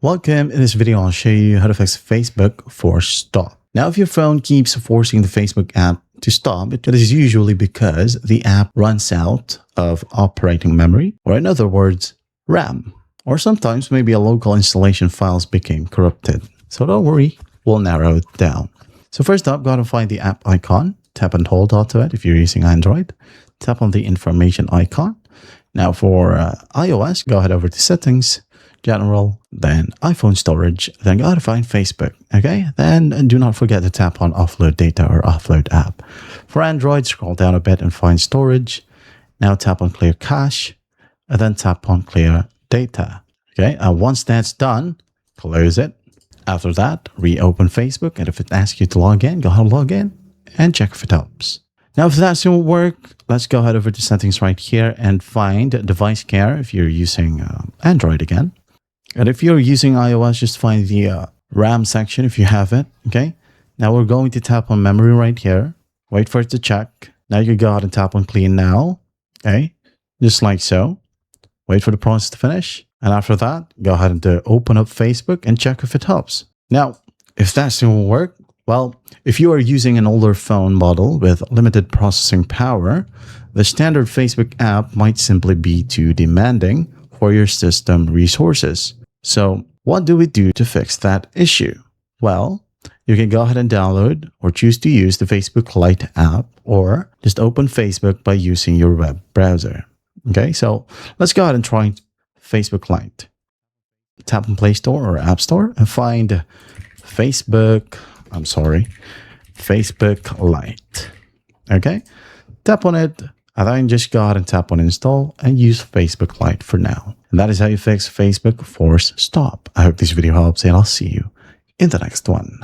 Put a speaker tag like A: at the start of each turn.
A: Welcome. In this video, I'll show you how to fix Facebook Force Stop. Now, if your phone keeps forcing the Facebook app to stop, it is usually because the app runs out of operating memory, or in other words, RAM. Or sometimes maybe a local installation files became corrupted. So don't worry, we'll narrow it down. So first up, go ahead and find the app icon. Tap and hold onto it if you're using Android. Tap on the information icon. Now for iOS, go ahead over to settings, general, then iPhone storage, then go ahead and find Facebook. Okay, then do not forget to tap on offload data or offload app. For Android, scroll down a bit and find storage. Now tap on clear cache, and then tap on clear data. Okay, once that's done, close it. After that, reopen Facebook, and if it asks you to log in, go ahead and log in and check if it helps. Now, if that still work, let's go ahead over to settings right here and find device care if you're using Android again. And if you're using iOS, just find the RAM section if you have it. Okay. Now we're going to tap on memory right here. Wait for it to check. Now you can go ahead and tap on clean now. Okay. Just like so. Wait for the process to finish. And after that, go ahead and open up Facebook and check if it helps. Now, if that still won't work, well, if you are using an older phone model with limited processing power, the standard Facebook app might simply be too demanding for your system resources. So what do we do to fix that issue? Well, you can go ahead and download or choose to use the Facebook Lite app, or just open Facebook by using your web browser. Okay, so let's go ahead and try Facebook Lite. Tap on Play Store or App Store and find Facebook Lite. Okay, tap on it and then just go ahead and tap on install and use Facebook Lite for now. And that is how you fix Facebook Force Stop. I hope this video helps and I'll see you in the next one.